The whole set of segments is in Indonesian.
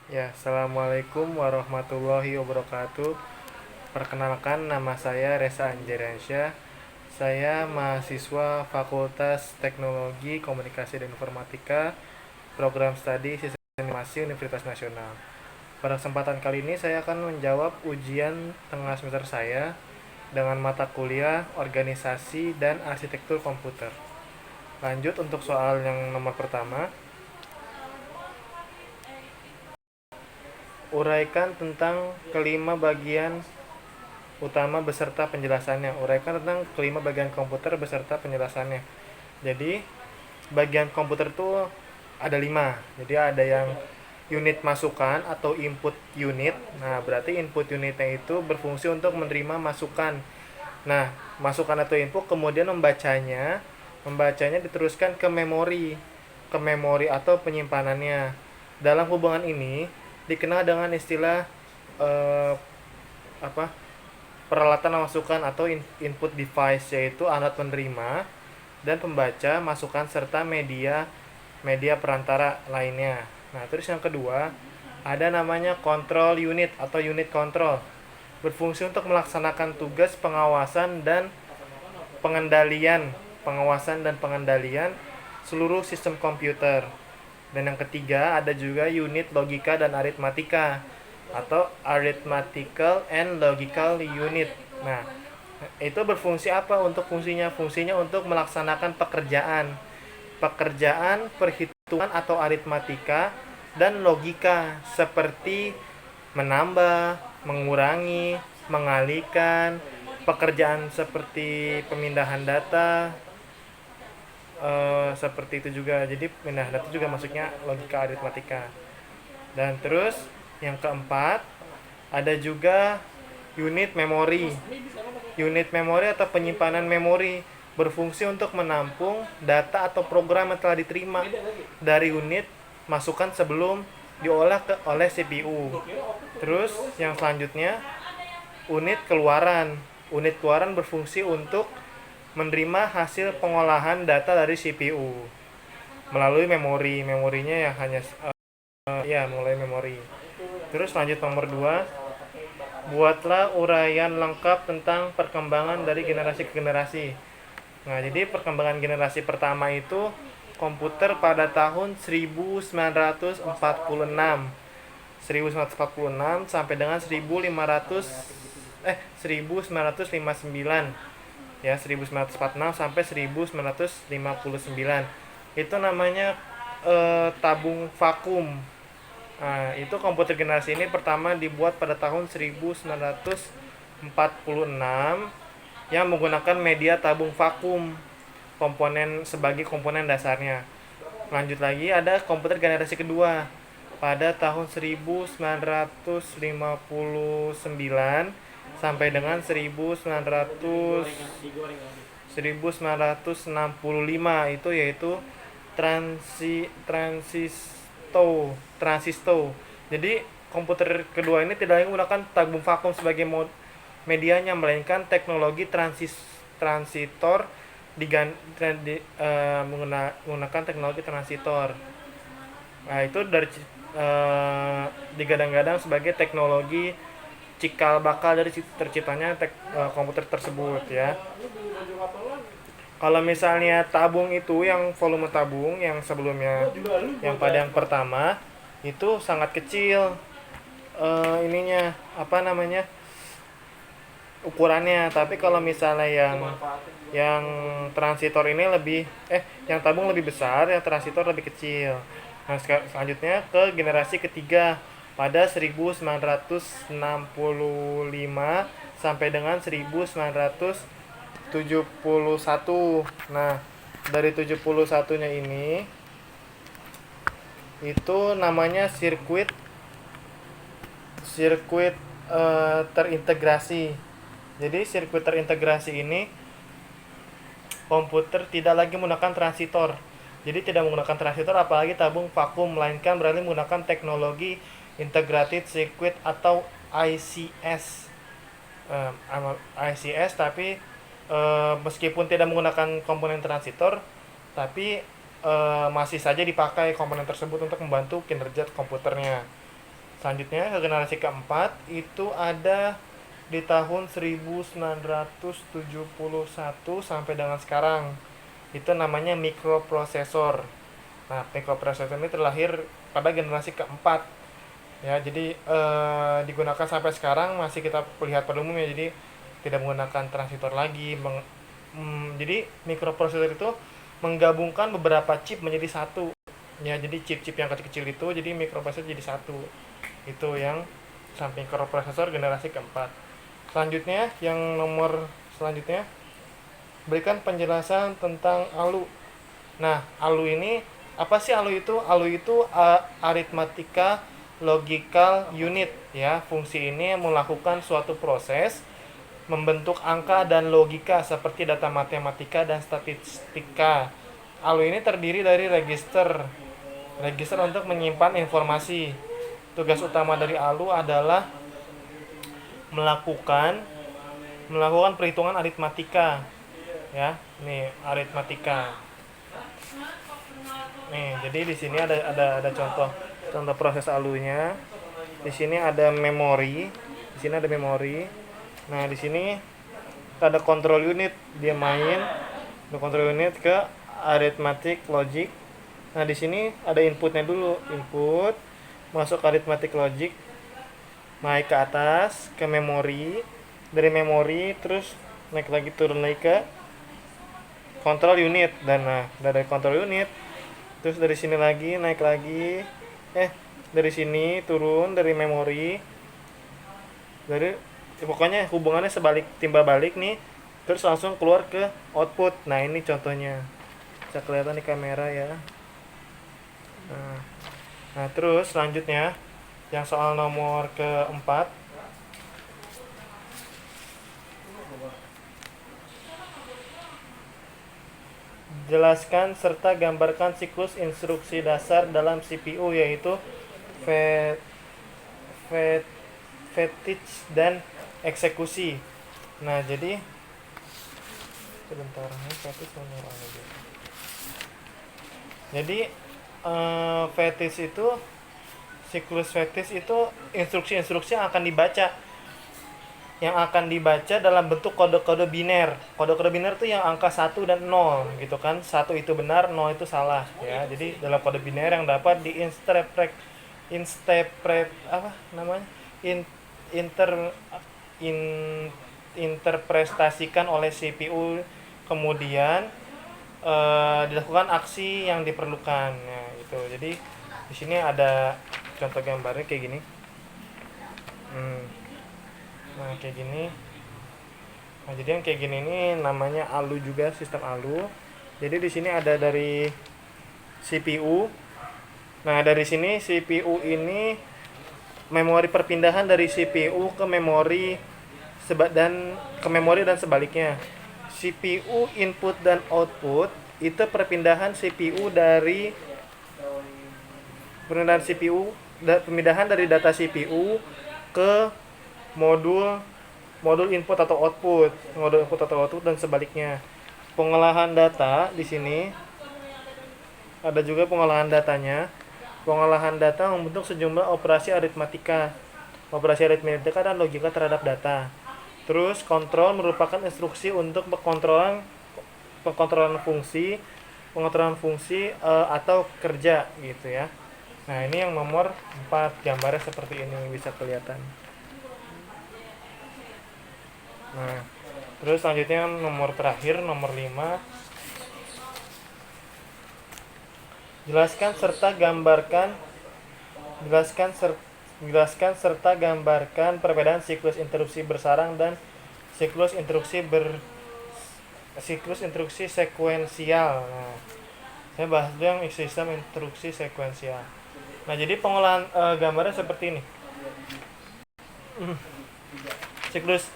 Ya, Assalamualaikum warahmatullahi wabarakatuh. Perkenalkan, nama saya Reza Anjariansyah. Saya mahasiswa Fakultas Teknologi Komunikasi dan Informatika, Program Studi Sistem Informasi Universitas Nasional. Pada kesempatan kali ini saya akan menjawab ujian tengah semester saya dengan mata kuliah Organisasi dan Arsitektur Komputer. Lanjut untuk soal yang nomor pertama. Uraikan tentang kelima bagian utama beserta penjelasannya. Uraikan tentang kelima bagian komputer beserta penjelasannya. Jadi bagian komputer itu ada 5. Jadi ada yang unit masukan atau input unit. Nah, berarti input unitnya itu berfungsi untuk menerima masukan. Nah, masukan atau input kemudian membacanya diteruskan ke memori atau penyimpanannya. Dalam hubungan ini dikenal dengan istilah eh, apa peralatan masukan atau input device, yaitu alat penerima dan pembaca masukan serta media media perantara lainnya. Nah, terus yang kedua ada namanya control unit atau unit control, berfungsi untuk melaksanakan tugas pengawasan dan pengendalian seluruh sistem komputer. Dan yang ketiga ada juga unit logika dan aritmatika atau arithmetical and logical unit. Nah, itu berfungsi apa? Untuk fungsinya untuk melaksanakan pekerjaan perhitungan atau aritmatika dan logika seperti menambah, mengurangi, mengalihkan, pekerjaan seperti pemindahan data, seperti itu juga. Jadi pemindahan data juga masuknya logika aritmatika. Dan terus yang keempat ada juga unit memori. Unit memori atau penyimpanan memori berfungsi untuk menampung data atau program yang telah diterima dari unit masukan sebelum diolah oleh CPU. Terus yang selanjutnya unit keluaran. Unit keluaran berfungsi untuk menerima hasil pengolahan data dari CPU melalui memori. Memorinya ya hanya ya melalui memori. Terus lanjut nomor 2. Buatlah uraian lengkap tentang perkembangan dari generasi ke generasi. Nah, jadi perkembangan generasi pertama itu komputer pada tahun 1946. 1946 sampai dengan 1959. Ya, 1946 sampai 1959. Itu namanya tabung vakum. Nah, itu komputer generasi ini pertama dibuat pada tahun 1946 yang menggunakan media tabung vakum sebagai komponen dasarnya. Lanjut lagi ada komputer generasi kedua pada tahun 1959 sampai dengan 1965, itu yaitu transistor. Jadi komputer kedua ini tidak lagi menggunakan tabung vakum sebagai medianya, melainkan teknologi transistor menggunakan teknologi transistor. Nah, itu digadang-gadang sebagai teknologi cikal bakal dari terciptanya komputer tersebut ya. Kalau misalnya tabung itu yang volume tabung yang sebelumnya, yang pada yang pertama itu sangat kecil, ininya apa namanya ukurannya. Tapi kalau misalnya yang transitor ini yang tabung lebih besar, yang transitor lebih kecil. Nah, selanjutnya ke generasi ketiga pada 1965 sampai dengan 1971. Nah, dari 71-nya ini itu namanya sirkuit sirkuit terintegrasi. Jadi sirkuit terintegrasi ini komputer tidak lagi menggunakan transistor. Jadi tidak menggunakan transistor apalagi tabung vakum, melainkan beralih menggunakan teknologi integrated circuit atau ICS. ICS tapi meskipun tidak menggunakan komponen transistor, tapi masih saja dipakai komponen tersebut untuk membantu kinerja komputernya. Selanjutnya ke generasi keempat itu ada di tahun 1971 sampai dengan sekarang. Itu namanya mikroprosesor. Nah, mikroprosesor ini terlahir pada generasi keempat. Ya, jadi digunakan sampai sekarang masih kita lihat pada umumnya. Jadi tidak menggunakan transistor lagi. Jadi mikroprosesor itu menggabungkan beberapa chip menjadi satu. Ya, jadi chip-chip yang kecil-kecil itu jadi mikroprosesor jadi satu. Itu yang samping mikroprosesor generasi keempat. Selanjutnya yang nomor selanjutnya berikan penjelasan tentang ALU. Nah, ALU ini apa sih ALU itu? ALU itu Arithmetic Logical Unit ya. Fungsi ini melakukan suatu proses membentuk angka dan logika seperti data matematika dan statistika. ALU ini terdiri dari register untuk menyimpan informasi. Tugas utama dari ALU adalah melakukan perhitungan aritmatika ya. Nih aritmatika nih. Jadi di sini ada contoh proses ALU-nya. Di sini ada memori. Nah, di sini ada control unit, dia main ada control unit ke arithmetic logic. Nah, di sini ada inputnya dulu, input masuk arithmetic logic, naik ke atas ke memori, dari memori terus naik lagi turun lagi ke control unit, dan dari control unit terus dari sini lagi naik lagi, dari sini turun dari memori, pokoknya hubungannya timbal balik nih, terus langsung keluar ke output. Nah, ini contohnya bisa kelihatan di kamera ya. Nah, terus selanjutnya yang soal nomor keempat, jelaskan serta gambarkan siklus instruksi dasar dalam CPU, yaitu fetch dan eksekusi. Nah, jadi sebentar, jadi fetch itu, siklus fetch itu instruksi-instruksi yang akan dibaca dalam bentuk kode-kode biner. Kode-kode biner itu yang angka 1 dan 0 gitu kan. 1 itu benar, 0 itu salah ya. Jadi dalam kode biner yang dapat interpretasikan oleh CPU, kemudian dilakukan aksi yang diperlukan. Nah, itu. Jadi di sini ada contoh gambarnya kayak gini. Nah, kayak gini. Nah, jadi yang kayak gini ini namanya ALU juga, sistem ALU. Jadi di sini ada dari CPU. Nah, dari sini CPU ini memori perpindahan dari CPU ke memori dan sebaliknya. CPU input dan output itu pemindahan dari data CPU ke modul input atau output, dan sebaliknya. Pengolahan data di sini ada juga pengolahan datanya. Pengolahan data membentuk sejumlah operasi aritmatika dan logika terhadap data. Terus kontrol merupakan instruksi untuk pengkontrolan fungsi atau kerja gitu ya. Nah, ini yang nomor 4, gambarnya seperti ini bisa kelihatan. Nah, terus selanjutnya nomor terakhir, nomor 5. Jelaskan serta gambarkan perbedaan siklus interupsi bersarang dan siklus instruksi sekuensial. Nah, saya bahas dulu yang sistem instruksi sekuensial. Nah, jadi pengolahan gambarnya seperti ini. Siklus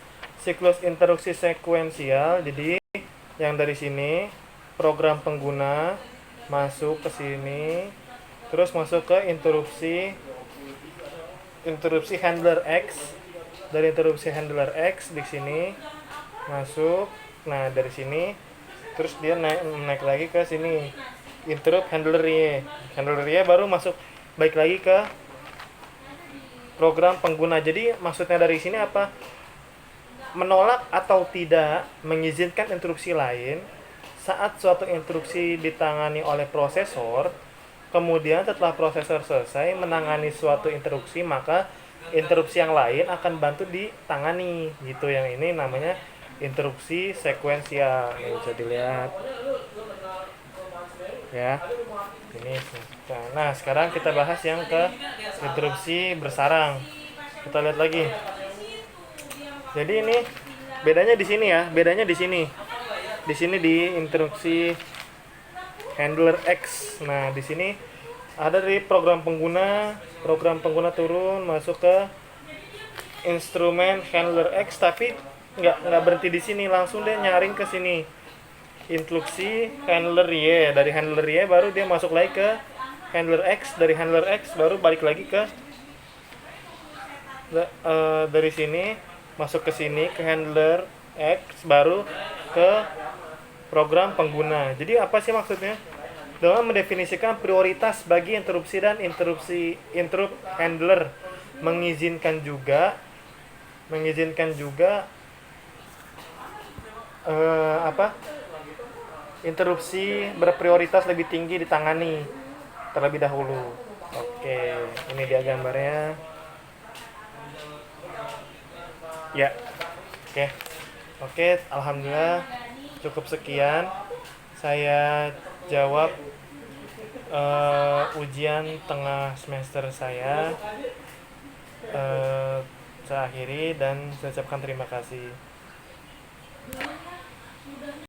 instruksi sekuensial. Jadi yang dari sini program pengguna masuk ke sini, terus masuk ke interupsi handler X. Dari interupsi handler X di sini masuk. Nah, dari sini terus dia naik lagi ke sini, interrupt handler Y baru masuk balik lagi ke program pengguna. Jadi maksudnya dari sini apa? Menolak atau tidak mengizinkan instruksi lain saat suatu instruksi ditangani oleh prosesor, kemudian setelah prosesor selesai menangani suatu instruksi, maka instruksi yang lain akan bantu ditangani gitu. Yang ini namanya instruksi sekuensial. Ini bisa dilihat ya. Ini. Nah, sekarang kita bahas yang ke instruksi bersarang. Kita lihat lagi. Jadi ini bedanya di sini ya, bedanya di sini. Di sini di instruksi handler X. Nah, di sini ada di program pengguna turun masuk ke instrumen handler X, tapi nggak berhenti di sini, langsung dia nyaring ke sini. Instruksi handler Y, dari handler Y baru dia masuk lagi ke handler X, dari handler X baru balik lagi ke dari sini masuk ke sini ke handler X, baru ke program pengguna. Jadi apa sih maksudnya? Dengan mendefinisikan prioritas bagi interupsi dan interrupt handler, mengizinkan juga interupsi berprioritas lebih tinggi ditangani terlebih dahulu. Oke, ini dia gambarnya. Ya, oke, alhamdulillah cukup sekian. Saya jawab ujian tengah semester saya. Saya akhiri dan saya ucapkan terima kasih.